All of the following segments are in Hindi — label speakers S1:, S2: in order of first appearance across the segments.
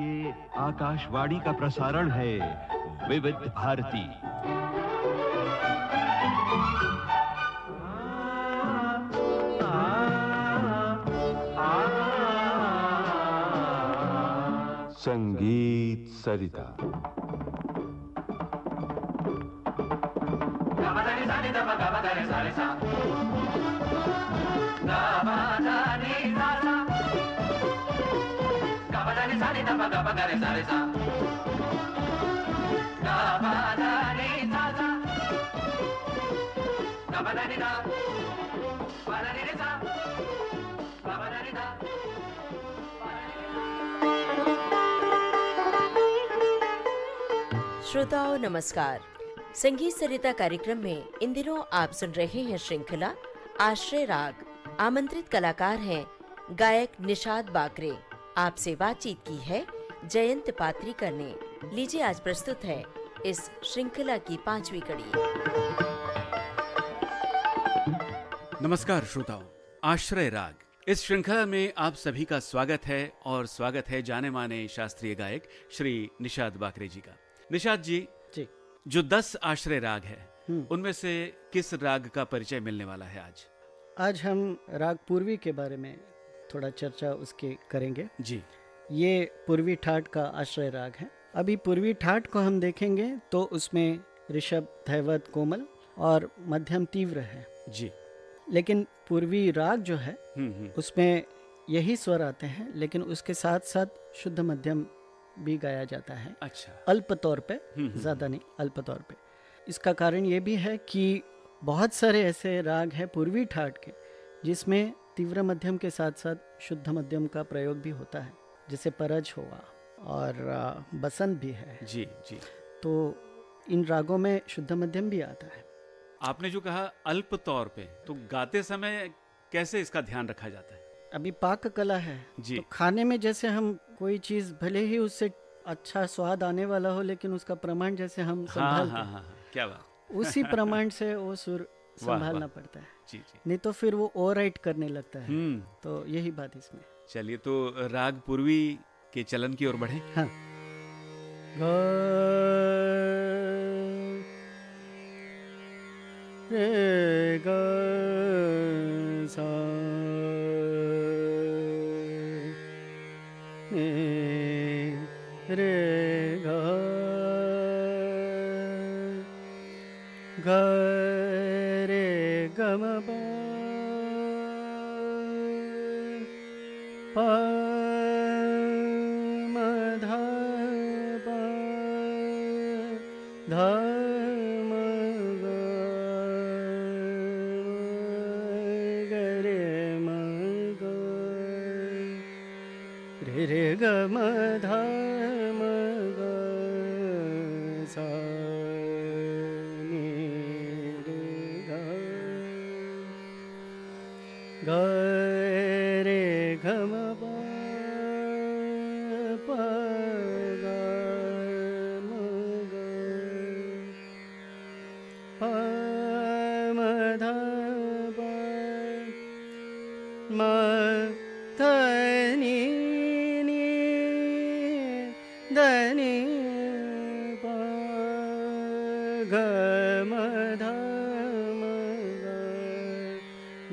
S1: ये आकाशवाणी का प्रसारण है विविध भारती।
S2: संगीत सरिता।
S3: श्रोताओं नमस्कार। संगीत सरिता कार्यक्रम में इन दिनों आप सुन रहे हैं श्रृंखला आश्रय राग। आमंत्रित कलाकार हैं गायक निषाद बाकरे। आपसे बातचीत की है जयंत पात्रीकर ने। लीजिए आज प्रस्तुत है इस श्रृंखला की 5वीं कड़ी।
S4: नमस्कार श्रोताओं, आश्रय राग इस श्रृंखला में आप सभी का स्वागत है और स्वागत है जाने माने शास्त्रीय गायक श्री निषाद बाकरे जी का। निषाद जी, जो 10 आश्रय राग है उनमें से किस राग का परिचय मिलने वाला है आज?
S5: आज हम राग पूर्वी के बारे में थोड़ा चर्चा उसके करेंगे
S4: जी।
S5: ये पूर्वी ठाट का आश्रय राग है। अभी पूर्वी ठाट को हम देखेंगे तो उसमें ऋषभ, धैवत, कोमल और मध्यम तीव्र है
S4: जी।
S5: लेकिन पूर्वी राग जो है उसमें यही स्वर आते हैं, लेकिन उसके साथ साथ शुद्ध मध्यम भी गाया जाता है।
S4: अच्छा।
S5: अल्प तौर पे, ज्यादा नहीं, अल्प तौर पे। इसका कारण ये भी है कि बहुत सारे ऐसे राग हैं पूर्वी ठाट के जिसमें तीव्र मध्यम के साथ साथ शुद्ध मध्यम का प्रयोग भी होता है, जैसे परज हुआ और बसंत भी है
S4: जी जी।
S5: तो इन रागों में शुद्ध मध्यम भी आता है।
S4: आपने जो कहा अल्प तौर पे, तो गाते समय कैसे इसका ध्यान रखा जाता है?
S5: अभी पाक कला है
S4: जी।
S5: तो खाने में जैसे हम कोई चीज भले ही उससे अच्छा स्वाद आने वाला हो, लेकिन उसका प्रमाण जैसे हम संभालते हैं,
S4: हाँ, क्या बात।
S5: उसी प्रमाण से वो सुर संभालना पड़ता है।
S4: जी जी।
S5: नहीं तो फिर वो ओवरराइट करने लगता है। तो यही बात इसमें।
S4: चलिए, तो राग पूर्वी के चलन की ओर बढ़े।
S5: हाँ। रे ग सा रे ग ग रे ग म प म ध प ध म ग ग रे म ग रे रे ग म ध म ग सा नि रे ग ग रे ग म प प ग म ग प म ध प म ध नि नि ध नि प ग म ध म ग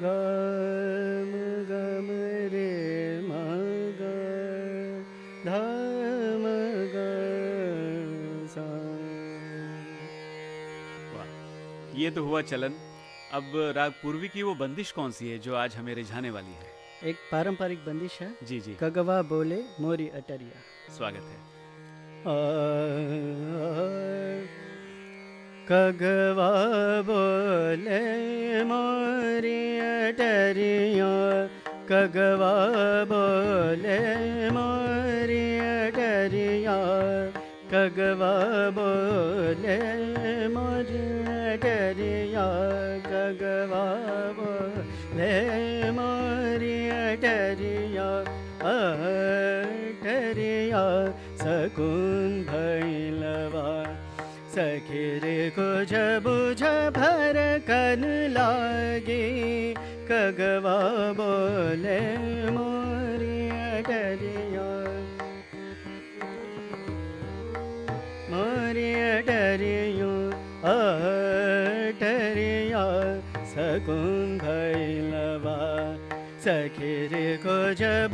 S5: ग म ग म रे म ग ध म ग सा।
S4: वाह, ये तो हुआ चलन। अब राग पूर्वी की वो बंदिश कौन सी है जो आज हमें रिझाने वाली है?
S5: एक पारंपरिक बंदिश है।
S4: जी जी।
S5: कगवा बोले मोरी अटरिया।
S4: स्वागत है।
S5: कगवा बोले मोरी अटरिया, कगवा बोले मोरी अटरिया, कगवा बोले मोरी अटरिया, कगवा बोले मोरी अटरिया, अटरिया सकुन भैलवा सखीर को जब भर कन लागे, कगवा बोले मोरी अटरिया।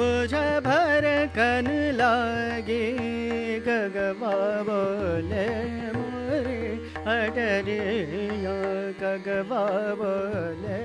S5: बुझ भर कन लागे गगवा बोले मोरे अडरिया गगवा बोले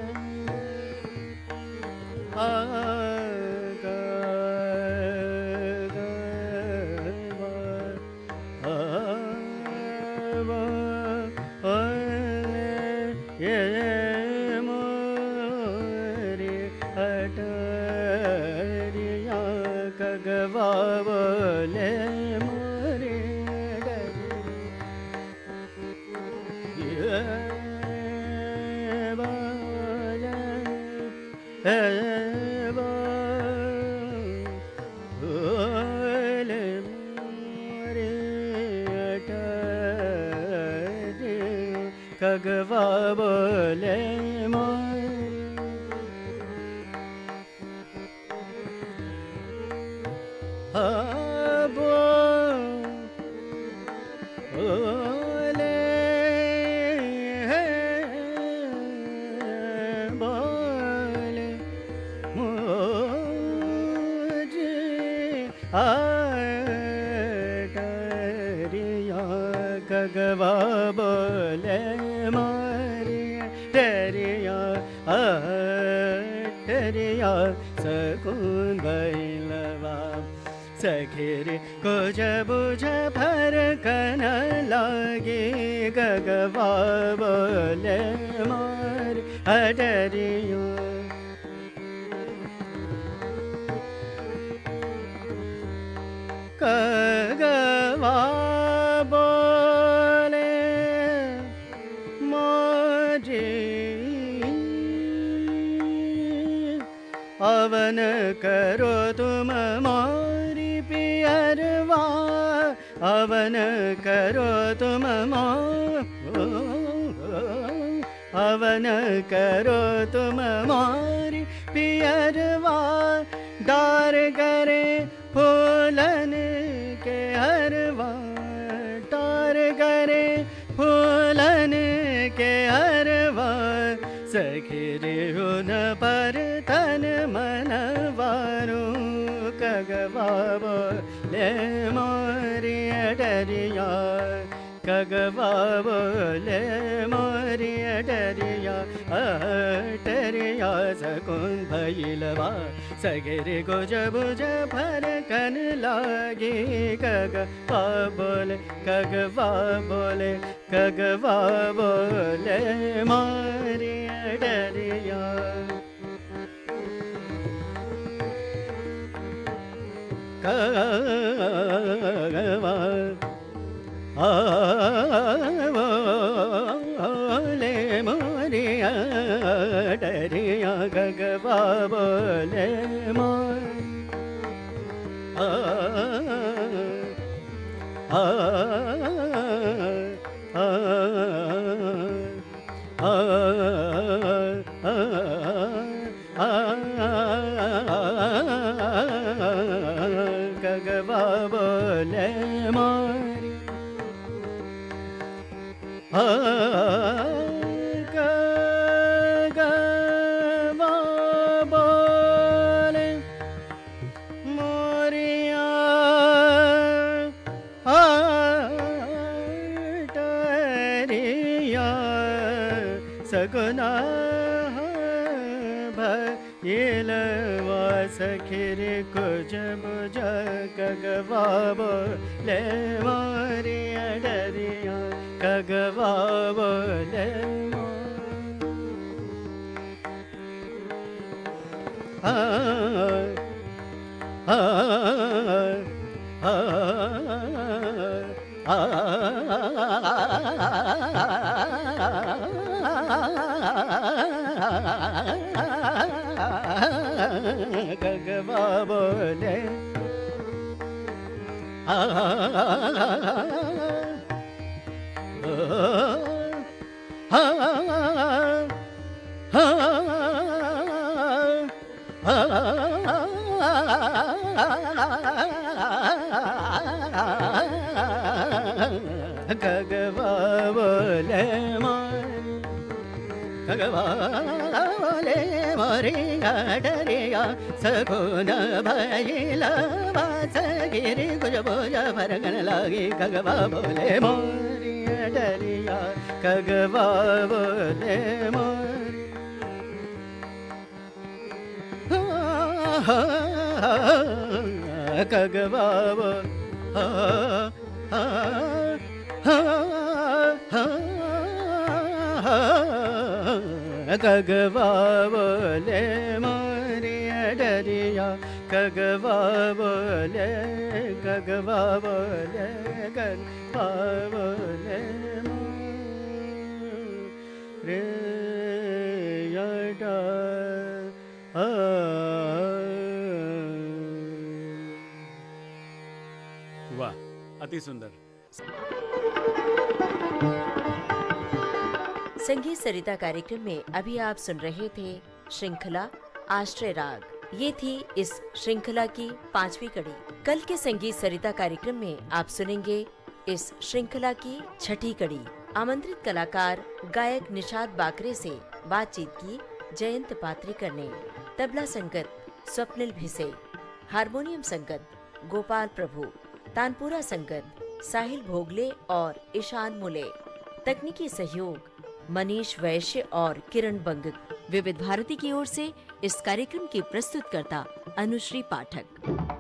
S5: गगवा बोले गगवा बोले मारे डरिया डरिया सकून बैलवा सखेरे को जब भर कन लागे गगवा बोले मारे डरिया गगवा अवन करो तुम मोरी पियरवा अवन करो तुम अवन करो तुम मोरी पियरवा डार करे फूलन के हरवा डार करे फूलन के हरवा सखिरे न पर तन मन वारू गगवा बोले मोरी डरिया गगवा बोले मोरी डरिया डरिया सकून भैलवा सगरे को जब भर कन लागे गगवा बोले गगवा बोले गगवा बोले मोरी डरिया गगवा बोले मोरी डरिया गगवा बोले गगवा बोले मोरी गगवा बोले मोरिया डरिया सगुना भैलवा सखिरे को जब गगवा बोले मोरी डरिया गगवा बोले गगवा बोले गगवा बोले गगवा बोले मोरिया डरिया सगुन भइला वास गिरी कुछ बोझ फरकन लागी कगवा बोले मोरिया डरिया कगवा बोले कगवा कगवा बोले मोरिया डरिया कगवा बोले कगवा बोले कगवा बोले मोरिया
S4: वाह, अति सुंदर।
S3: संगीत सरिता कार्यक्रम में अभी आप सुन रहे थे श्रृंखला आश्रय राग। ये थी इस श्रृंखला की 5वीं कड़ी। कल के संगीत सरिता कार्यक्रम में आप सुनेंगे इस श्रृंखला की 6ठी कड़ी। आमंत्रित कलाकार गायक निषाद बाकरे से बातचीत की जयंत पात्रिकर ने। तबला संगत स्वप्निल भिसे, हारमोनियम संगत गोपाल प्रभु, तानपुरा संगत साहिल भोगले और ईशान मुले, तकनीकी सहयोग मनीष वैश्य और किरण बंग। विविध भारती की ओर से इस कार्यक्रम की प्रस्तुतकर्ता अनुश्री पाठक।